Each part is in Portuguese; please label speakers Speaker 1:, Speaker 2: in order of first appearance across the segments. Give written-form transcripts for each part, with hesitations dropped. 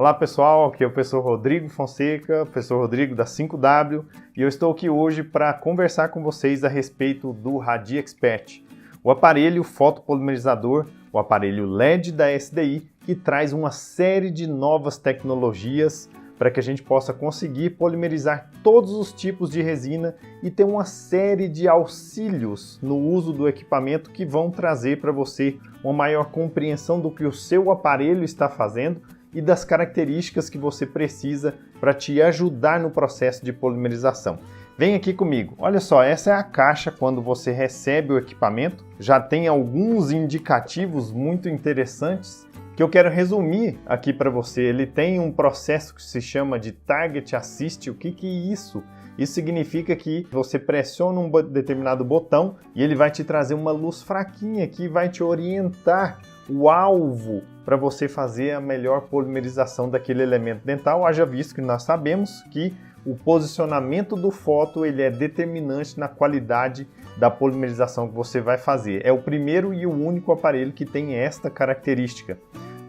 Speaker 1: Olá pessoal, aqui é o professor Rodrigo Fonseca, professor Rodrigo da 5W, e eu estou aqui hoje para conversar com vocês a respeito do RadiExpert, o aparelho fotopolimerizador, o aparelho LED da SDI, que traz uma série de novas tecnologias para que a gente possa conseguir polimerizar todos os tipos de resina e ter uma série de auxílios no uso do equipamento que vão trazer para você uma maior compreensão do que o seu aparelho está fazendo e das características que você precisa para te ajudar no processo de polimerização. Vem aqui comigo. Olha só, essa é a caixa quando você recebe o equipamento. Já tem alguns indicativos muito interessantes que eu quero resumir aqui para você. Ele tem um processo que se chama de Target Assist. O que é isso? Isso significa que você pressiona um determinado botão e ele vai te trazer uma luz fraquinha que vai te orientar o alvo para você fazer a melhor polimerização daquele elemento dental, haja visto que nós sabemos que o posicionamento do foto ele é determinante na qualidade da polimerização que você vai fazer. É o primeiro e o único aparelho que tem esta característica.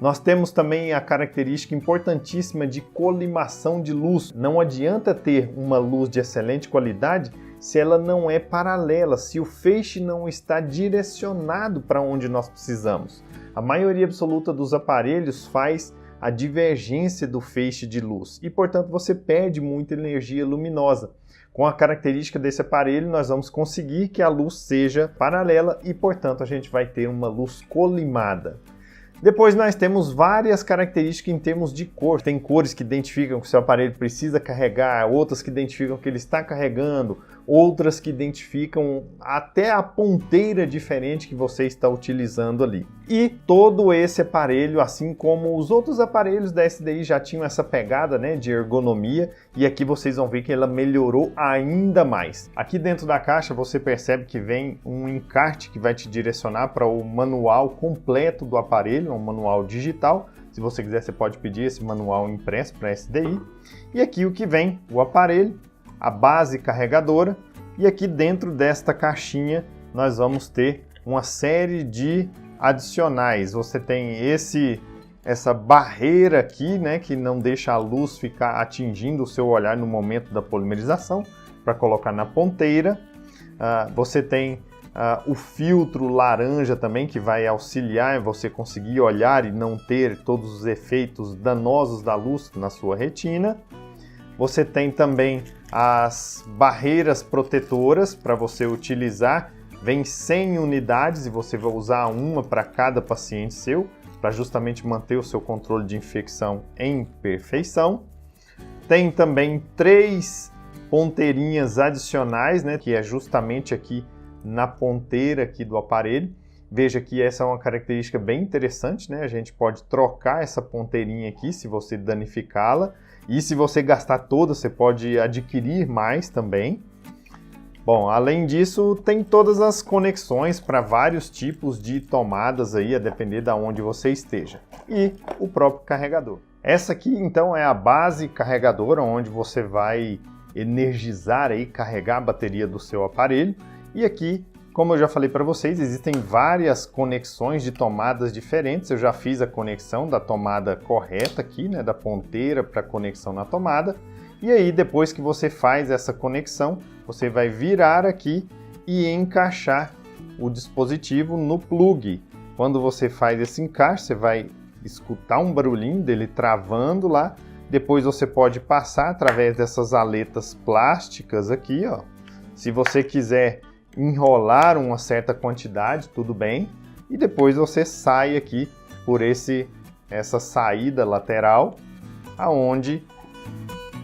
Speaker 1: Nós temos também a característica importantíssima de colimação de luz. Não adianta ter uma luz de excelente qualidade se ela não é paralela, se o feixe não está direcionado para onde nós precisamos. A maioria absoluta dos aparelhos faz a divergência do feixe de luz e, portanto, você perde muita energia luminosa. Com a característica desse aparelho, nós vamos conseguir que a luz seja paralela e, portanto, a gente vai ter uma luz colimada. Depois nós temos várias características em termos de cor. Tem cores que identificam que o seu aparelho precisa carregar, outras que identificam que ele está carregando, outras que identificam até a ponteira diferente que você está utilizando ali. E todo esse aparelho, assim como os outros aparelhos da SDI já tinham essa pegada, de ergonomia, e aqui vocês vão ver que ela melhorou ainda mais. Aqui dentro da caixa você percebe que vem um encarte que vai te direcionar para o manual completo do aparelho, um manual digital. Se você quiser, você pode pedir esse manual impresso para a SDI. E aqui o que vem, o aparelho, a base carregadora, e aqui dentro desta caixinha nós vamos ter uma série de adicionais. Você tem essa barreira aqui, que não deixa a luz ficar atingindo o seu olhar no momento da polimerização, para colocar na ponteira. Você tem o filtro laranja também, que vai auxiliar você conseguir olhar e não ter todos os efeitos danosos da luz na sua retina. Você tem também as barreiras protetoras para você utilizar. Vem 100 unidades e você vai usar uma para cada paciente seu, para justamente manter o seu controle de infecção em perfeição. Tem também 3 ponteirinhas adicionais, que é justamente aqui na ponteira aqui do aparelho. Veja que essa é uma característica bem interessante, A gente pode trocar essa ponteirinha aqui se você danificá-la. E se você gastar toda, você pode adquirir mais também. Bom, além disso, tem todas as conexões para vários tipos de tomadas aí, a depender de onde você esteja. E o próprio carregador. Essa aqui, então, é a base carregadora, onde você vai energizar aí, carregar a bateria do seu aparelho. E aqui, como eu já falei para vocês, existem várias conexões de tomadas diferentes. Eu já fiz a conexão da tomada correta aqui, da ponteira para conexão na tomada. E aí, depois que você faz essa conexão, você vai virar aqui e encaixar o dispositivo no plug. Quando você faz esse encaixe, você vai escutar um barulhinho dele travando lá. Depois você pode passar através dessas aletas plásticas aqui, ó. Se você quiser enrolar uma certa quantidade, tudo bem, e depois você sai aqui por essa saída lateral, aonde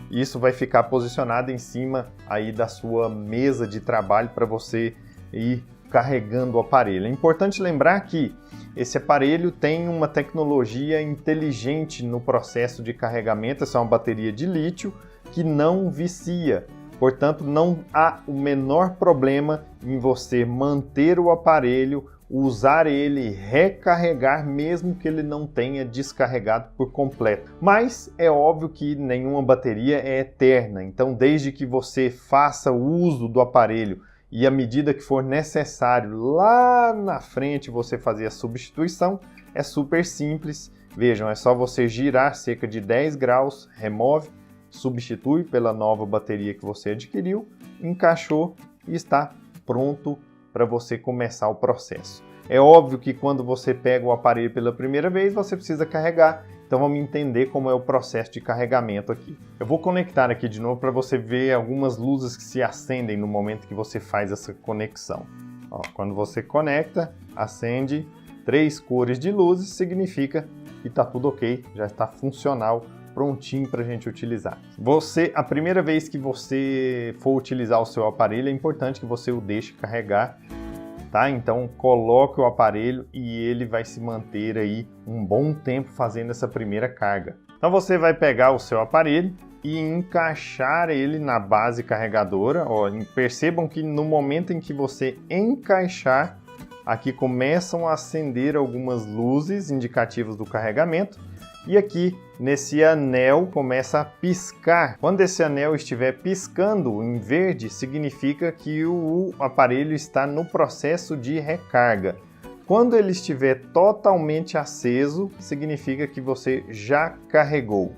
Speaker 1: isso vai ficar posicionado em cima aí da sua mesa de trabalho para você ir carregando o aparelho. É importante lembrar que esse aparelho tem uma tecnologia inteligente no processo de carregamento. Essa é uma bateria de lítio que não vicia. Portanto, não há o menor problema em você manter o aparelho, usar ele e recarregar mesmo que ele não tenha descarregado por completo. Mas é óbvio que nenhuma bateria é eterna, então desde que você faça o uso do aparelho e à medida que for necessário lá na frente você fazer a substituição, é super simples Vejam, é só você girar cerca de 10 graus, remove, substitui pela nova bateria que você adquiriu, encaixou e está pronto para você começar o processo. É óbvio que quando você pega o aparelho pela primeira vez, você precisa carregar. Então vamos entender como é o processo de carregamento aqui. Eu vou conectar aqui de novo para você ver algumas luzes que se acendem no momento que você faz essa conexão. Ó, quando você conecta, acende 3 cores de luzes, significa que está tudo ok, já está funcional, prontinho para a gente utilizar. A primeira vez que você for utilizar o seu aparelho, é importante que você o deixe carregar. Tá? Então coloque o aparelho e ele vai se manter aí um bom tempo fazendo essa primeira carga. Então você vai pegar o seu aparelho e encaixar ele na base carregadora. Ó, percebam que no momento em que você encaixar, aqui começam a acender algumas luzes indicativas do carregamento e aqui nesse anel começa a piscar. Quando esse anel estiver piscando em verde, significa que o aparelho está no processo de recarga. Quando ele estiver totalmente aceso, significa que você já carregou.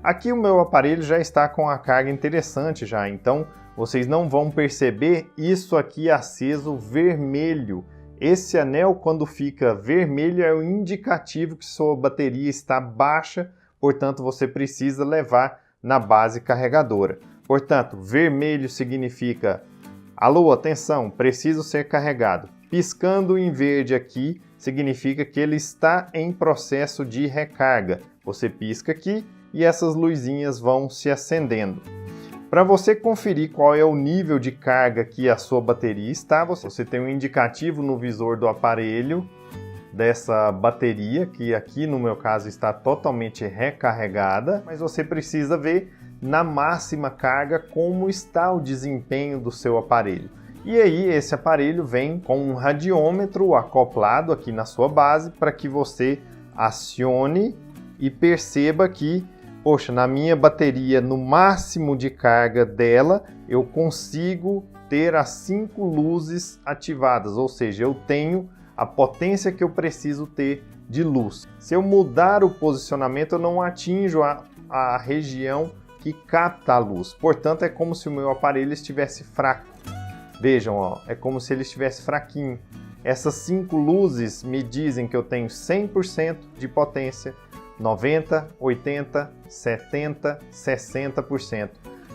Speaker 1: Aqui o meu aparelho já está com a carga interessante já, então vocês não vão perceber isso aqui aceso vermelho. Esse anel, quando fica vermelho, é o indicativo que sua bateria está baixa, portanto você precisa levar na base carregadora. Portanto, vermelho significa alô, atenção, preciso ser carregado. Piscando em verde aqui significa que ele está em processo de recarga. Você pisca aqui e essas luzinhas vão se acendendo. Para você conferir qual é o nível de carga que a sua bateria está, você tem um indicativo no visor do aparelho dessa bateria, que aqui no meu caso está totalmente recarregada, mas você precisa ver na máxima carga como está o desempenho do seu aparelho. E aí esse aparelho vem com um radiômetro acoplado aqui na sua base para que você acione e perceba que, poxa, na minha bateria, no máximo de carga dela, eu consigo ter as 5 luzes ativadas, ou seja, eu tenho a potência que eu preciso ter de luz. Se eu mudar o posicionamento, eu não atinjo a região que capta a luz. Portanto, é como se o meu aparelho estivesse fraco. Vejam, ó, é como se ele estivesse fraquinho. Essas 5 luzes me dizem que eu tenho 100% de potência, 90%, 80%, 70%, 60%.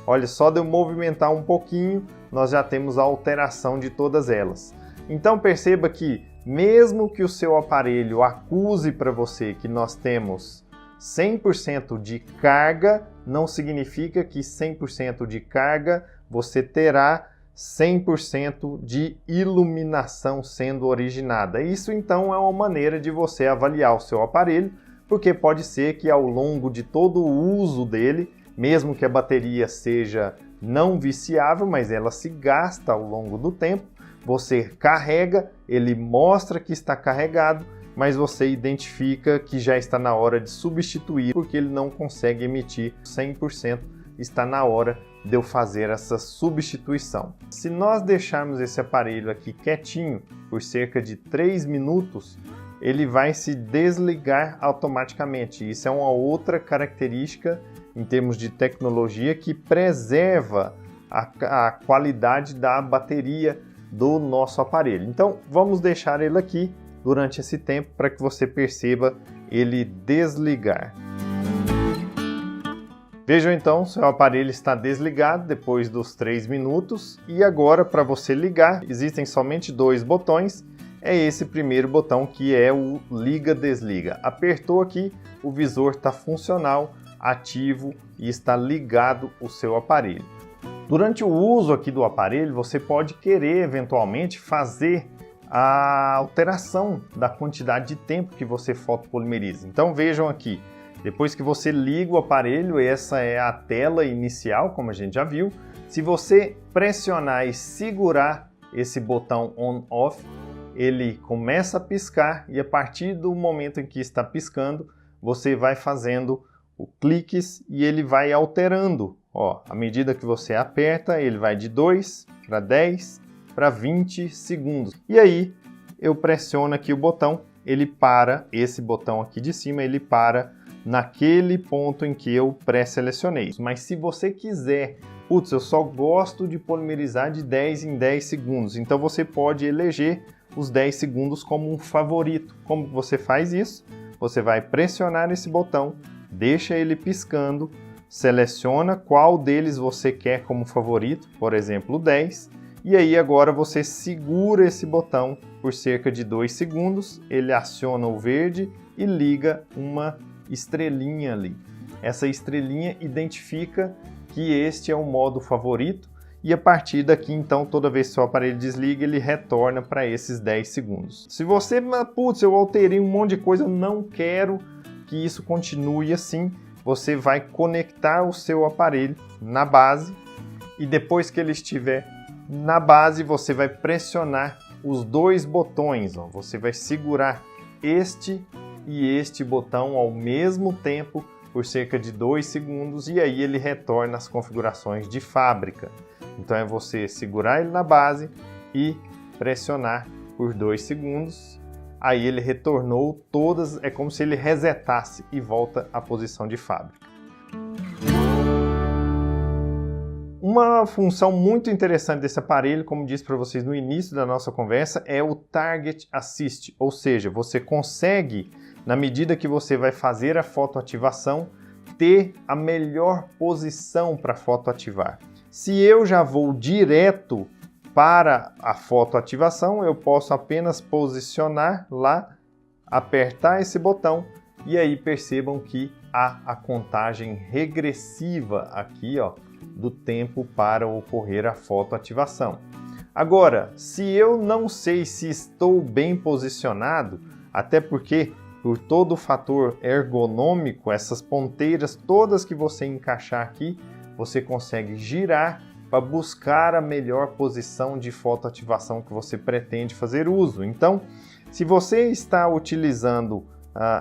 Speaker 1: Olha, só de eu movimentar um pouquinho, nós já temos a alteração de todas elas. Então perceba que, mesmo que o seu aparelho acuse para você que nós temos 100% de carga, não significa que 100% de carga você terá 100% de iluminação sendo originada. Isso então é uma maneira de você avaliar o seu aparelho, porque pode ser que ao longo de todo o uso dele, mesmo que a bateria seja não viciável, mas ela se gasta ao longo do tempo, você carrega, ele mostra que está carregado, mas você identifica que já está na hora de substituir, porque ele não consegue emitir 100%, está na hora de eu fazer essa substituição. Se nós deixarmos esse aparelho aqui quietinho por cerca de 3 minutos, ele vai se desligar automaticamente. Isso é uma outra característica em termos de tecnologia que preserva a qualidade da bateria do nosso aparelho. Então vamos deixar ele aqui durante esse tempo para que você perceba ele desligar. Vejam então, seu aparelho está desligado depois dos 3 minutos e agora para você ligar existem somente 2 botões. É esse primeiro botão que é o liga-desliga. Apertou aqui, o visor está funcional, ativo e está ligado o seu aparelho. Durante o uso aqui do aparelho, você pode querer eventualmente fazer a alteração da quantidade de tempo que você fotopolimeriza. Então vejam aqui, depois que você liga o aparelho, essa é a tela inicial, como a gente já viu. Se você pressionar e segurar esse botão on-off, ele começa a piscar e a partir do momento em que está piscando, você vai fazendo o cliques e ele vai alterando. Ó, à medida que você aperta, ele vai de 2 para 10 para 20 segundos. E aí eu pressiono aqui o botão, ele para, esse botão aqui de cima, ele para naquele ponto em que eu pré-selecionei. Mas se você quiser, putz, eu só gosto de polimerizar de 10 em 10 segundos, então você pode eleger os 10 segundos como um favorito. Como você faz isso? Você vai pressionar esse botão, deixa ele piscando, seleciona qual deles você quer como favorito, por exemplo, 10, e aí agora você segura esse botão por cerca de 2 segundos, ele aciona o verde e liga uma estrelinha ali. Essa estrelinha identifica que este é o modo favorito, e a partir daqui, então, toda vez que seu aparelho desliga, ele retorna para esses 10 segundos. Se você, putz, eu alterei um monte de coisa, eu não quero que isso continue assim, você vai conectar o seu aparelho na base e depois que ele estiver na base, você vai pressionar os dois botões. Ó. Você vai segurar este e este botão ao mesmo tempo por cerca de 2 segundos e aí ele retorna às configurações de fábrica. Então é você segurar ele na base e pressionar por 2 segundos. Aí ele retornou todas, é como se ele resetasse e volta à posição de fábrica. Uma função muito interessante desse aparelho, como disse para vocês no início da nossa conversa, é o Target Assist, ou seja, você consegue, na medida que você vai fazer a fotoativação, ter a melhor posição para fotoativar. Se eu já vou direto para a fotoativação, eu posso apenas posicionar lá, apertar esse botão e aí percebam que há a contagem regressiva aqui, ó, do tempo para ocorrer a fotoativação. Agora, se eu não sei se estou bem posicionado, até porque por todo o fator ergonômico, essas ponteiras todas que você encaixar aqui, você consegue girar para buscar a melhor posição de fotoativação que você pretende fazer uso. Então, se você está utilizando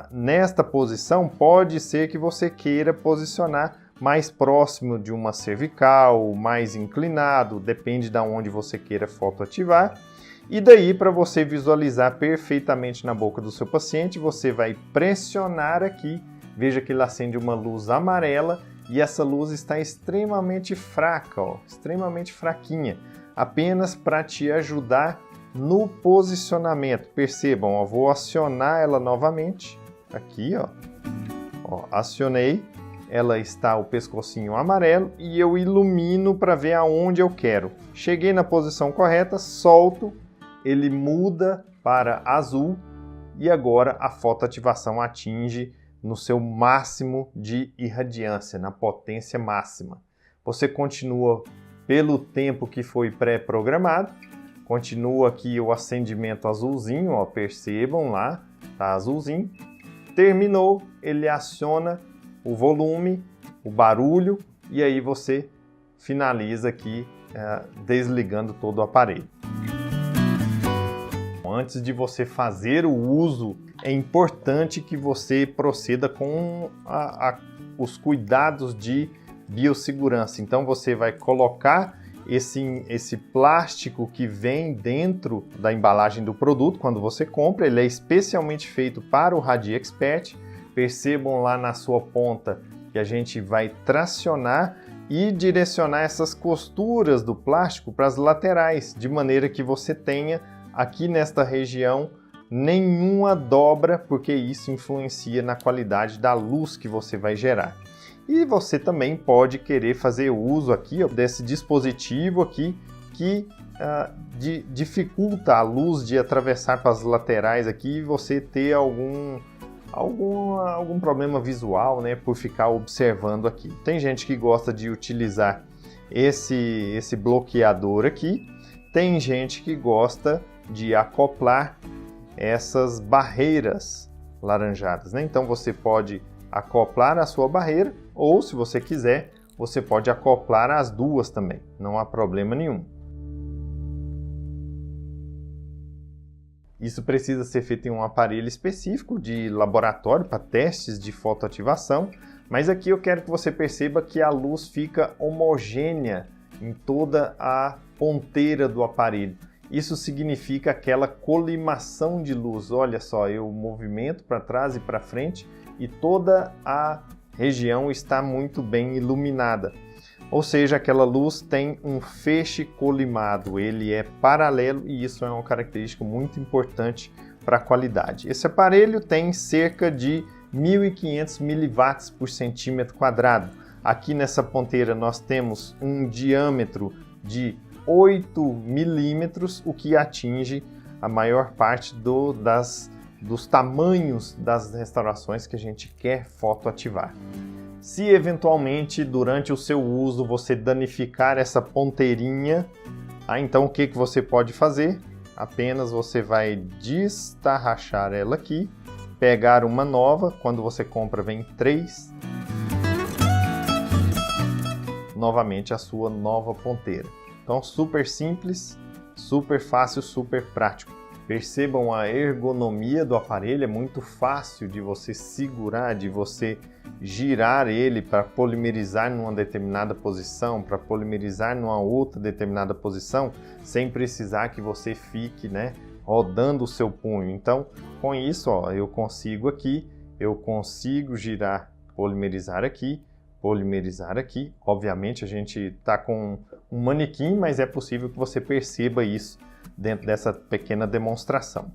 Speaker 1: nesta posição, pode ser que você queira posicionar mais próximo de uma cervical, mais inclinado, depende de onde você queira fotoativar. E daí, para você visualizar perfeitamente na boca do seu paciente, você vai pressionar aqui, veja que ele acende uma luz amarela, e essa luz está extremamente fraca, ó, extremamente fraquinha, apenas para te ajudar no posicionamento. Percebam, ó, vou acionar ela novamente, aqui, ó, acionei, ela está o pescocinho amarelo e eu ilumino para ver aonde eu quero. Cheguei na posição correta, solto, ele muda para azul e agora a fotoativação atinge no seu máximo de irradiância, na potência máxima. Você continua pelo tempo que foi pré-programado, continua aqui o acendimento azulzinho, ó, percebam lá, tá azulzinho. Terminou, ele aciona o volume, o barulho e aí você finaliza aqui desligando todo o aparelho. Antes de você fazer o uso, é importante que você proceda com os cuidados de biossegurança. Então você vai colocar esse plástico que vem dentro da embalagem do produto quando você compra. Ele é especialmente feito para o RadiExpert. Percebam lá na sua ponta que a gente vai tracionar e direcionar essas costuras do plástico para as laterais, de maneira que você tenha aqui nesta região nenhuma dobra, porque isso influencia na qualidade da luz que você vai gerar. E você também pode querer fazer uso aqui, ó, desse dispositivo aqui que dificulta a luz de atravessar para as laterais aqui e você ter algum problema visual, né, por ficar observando aqui. Tem gente que gosta de utilizar esse bloqueador aqui, tem gente que gosta de acoplar essas barreiras laranjadas, né? Então você pode acoplar a sua barreira ou, se você quiser, você pode acoplar as duas também, não há problema nenhum. Isso precisa ser feito em um aparelho específico de laboratório para testes de fotoativação, mas aqui eu quero que você perceba que a luz fica homogênea em toda a ponteira do aparelho. isso significa aquela colimação de luz. Olha só, eu movimento para trás e para frente e toda a região está muito bem iluminada. Ou seja, aquela luz tem um feixe colimado, ele é paralelo e isso é uma característica muito importante para a qualidade. Esse aparelho tem cerca de 1.500 miliwatts por centímetro quadrado. Aqui nessa ponteira nós temos um diâmetro de 8 milímetros, o que atinge a maior parte dos tamanhos das restaurações que a gente quer fotoativar. Se eventualmente durante o seu uso você danificar essa ponteirinha, então o que você pode fazer? Apenas você vai destarrachar ela aqui, pegar uma nova, quando você compra vem 3, novamente a sua nova ponteira. Então super simples, super fácil, super prático. Percebam a ergonomia do aparelho, é muito fácil de você segurar, de você girar ele para polimerizar numa determinada posição, para polimerizar numa outra determinada posição, sem precisar que você fique, rodando o seu punho. Então, com isso, eu consigo aqui, eu consigo girar, polimerizar aqui. Obviamente a gente está com um manequim, mas é possível que você perceba isso dentro dessa pequena demonstração.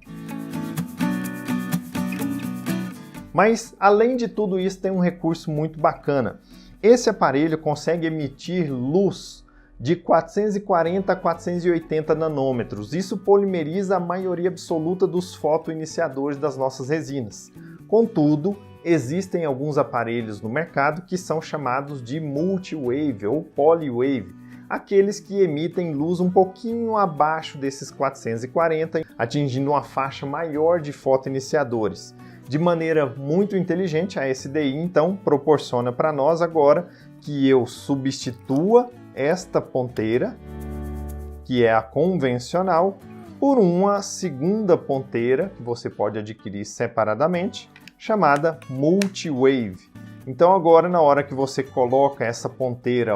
Speaker 1: Mas, além de tudo isso, tem um recurso muito bacana. Esse aparelho consegue emitir luz de 440 a 480 nanômetros. Isso polimeriza a maioria absoluta dos fotoiniciadores das nossas resinas. Contudo, existem alguns aparelhos no mercado que são chamados de multi-wave ou poly-wave, aqueles que emitem luz um pouquinho abaixo desses 440, atingindo uma faixa maior de fotoiniciadores. De maneira muito inteligente, a SDI então proporciona para nós agora que eu substitua esta ponteira, que é a convencional, por uma segunda ponteira que você pode adquirir separadamente, chamada multi-wave. Então agora na hora que você coloca essa ponteira,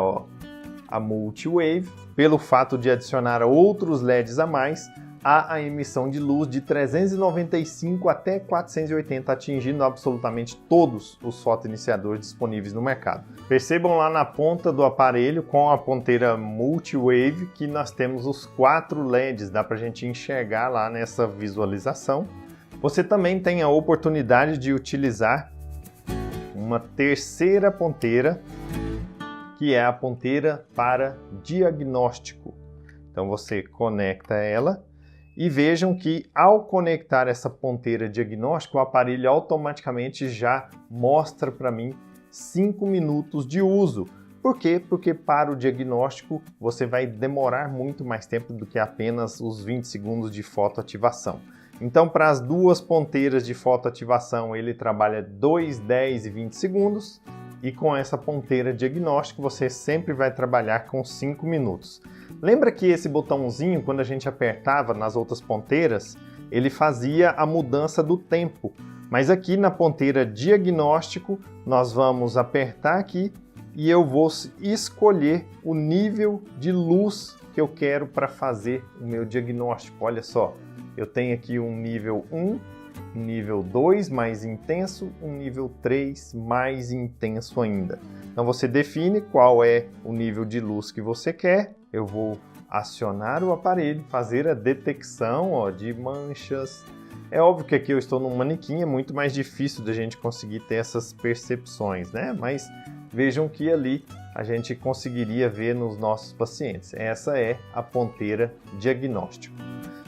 Speaker 1: a multi-wave, pelo fato de adicionar outros LEDs a mais, há a emissão de luz de 395 até 480, atingindo absolutamente todos os fotoiniciadores disponíveis no mercado. Percebam lá na ponta do aparelho, com a ponteira multi-wave, que nós temos os 4 LEDs, dá para a gente enxergar lá nessa visualização. Você também tem a oportunidade de utilizar uma terceira ponteira, que é a ponteira para diagnóstico. Então você conecta ela e vejam que ao conectar essa ponteira diagnóstico, o aparelho automaticamente já mostra para mim 5 minutos de uso. Por quê? Porque para o diagnóstico você vai demorar muito mais tempo do que apenas os 20 segundos de fotoativação. Então, para as duas ponteiras de fotoativação, ele trabalha 2, 10 e 20 segundos. E com essa ponteira diagnóstico, você sempre vai trabalhar com 5 minutos. Lembra que esse botãozinho, quando a gente apertava nas outras ponteiras, ele fazia a mudança do tempo. Mas aqui na ponteira diagnóstico, nós vamos apertar aqui e eu vou escolher o nível de luz que eu quero para fazer o meu diagnóstico. Olha só, eu tenho aqui um nível 1, um nível 2 mais intenso, um nível 3 mais intenso ainda. Então você define qual é o nível de luz que você quer. Eu vou acionar o aparelho, fazer a detecção de manchas. É óbvio que aqui eu estou num manequim, é muito mais difícil da gente conseguir ter essas percepções, Mas vejam que ali a gente conseguiria ver nos nossos pacientes. Essa é a ponteira diagnóstico.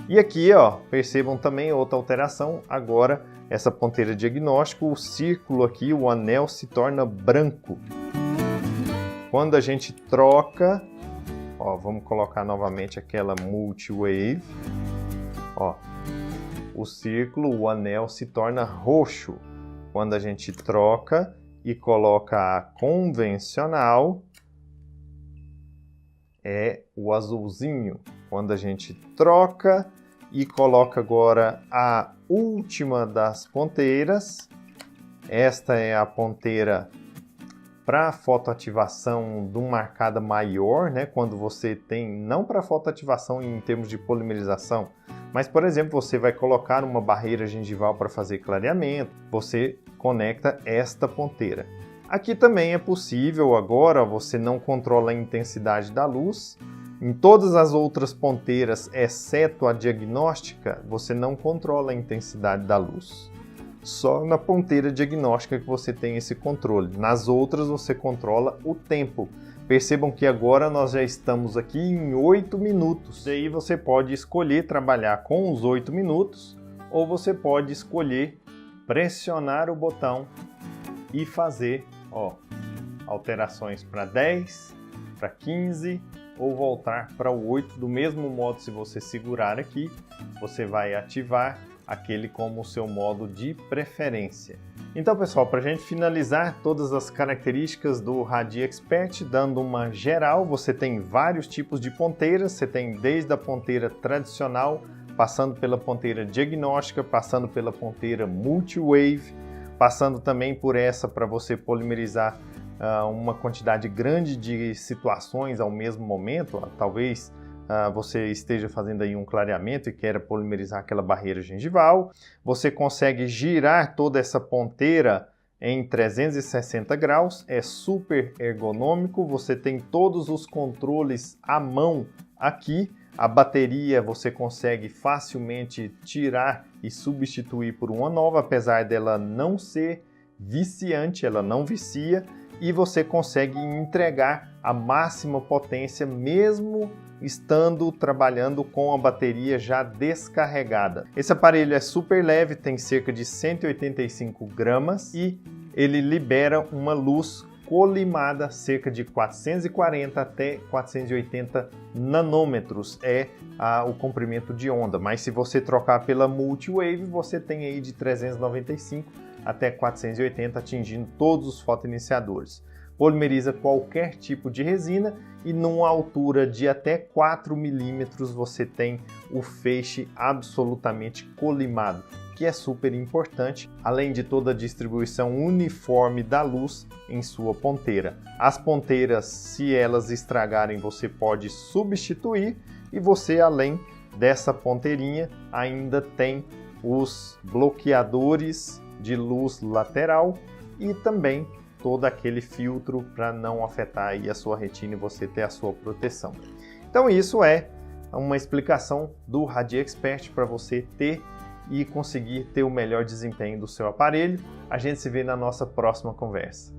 Speaker 1: E aqui, percebam também outra alteração. Agora, essa ponteira diagnóstico, o círculo aqui, o anel se torna branco. Quando a gente troca, vamos colocar novamente aquela multi-wave. O círculo, o anel se torna roxo. Quando a gente troca e coloca a convencional, é o azulzinho. Quando a gente troca e coloca agora a última das ponteiras, esta é a ponteira para fotoativação de uma arcada maior, né? Quando você tem, não para fotoativação em termos de polimerização, mas, por exemplo, você vai colocar uma barreira gengival para fazer clareamento, você conecta esta ponteira. Aqui também é possível, agora você não controla a intensidade da luz. Em todas as outras ponteiras, exceto a diagnóstica, você não controla a intensidade da luz. Só na ponteira diagnóstica que você tem esse controle. Nas outras você controla o tempo. Percebam que agora nós já estamos aqui em 8 minutos. Daí você pode escolher trabalhar com os 8 minutos ou você pode escolher pressionar o botão e fazer alterações para 10, para 15 ou voltar para o 8. Do mesmo modo, se você segurar aqui, você vai ativar aquele como o seu modo de preferência. Então, pessoal, para a gente finalizar todas as características do RadiExpert, dando uma geral, você tem vários tipos de ponteiras, você tem desde a ponteira tradicional, passando pela ponteira diagnóstica, passando pela ponteira multi-wave, passando também por essa para você polimerizar uma quantidade grande de situações ao mesmo momento, talvez você esteja fazendo aí um clareamento e queira polimerizar aquela barreira gengival. Você consegue girar toda essa ponteira em 360 graus, é super ergonômico, você tem todos os controles à mão aqui. A bateria você consegue facilmente tirar e substituir por uma nova, apesar dela não ser viciante, ela não vicia, e você consegue entregar a máxima potência mesmo estando trabalhando com a bateria já descarregada. Esse aparelho é super leve, tem cerca de 185 gramas e ele libera uma luz colimada, cerca de 440 até 480 nanômetros é o comprimento de onda, mas se você trocar pela multi-wave, você tem aí de 395 até 480, atingindo todos os fotoiniciadores. Polimeriza qualquer tipo de resina e numa altura de até 4 milímetros você tem o feixe absolutamente colimado, que é super importante, além de toda a distribuição uniforme da luz em sua ponteira. As ponteiras, se elas estragarem, você pode substituir e você, além dessa ponteirinha, ainda tem os bloqueadores de luz lateral e também todo aquele filtro para não afetar aí a sua retina e você ter a sua proteção. Então isso é uma explicação do RadiExpert para você ter e conseguir ter o melhor desempenho do seu aparelho. A gente se vê na nossa próxima conversa.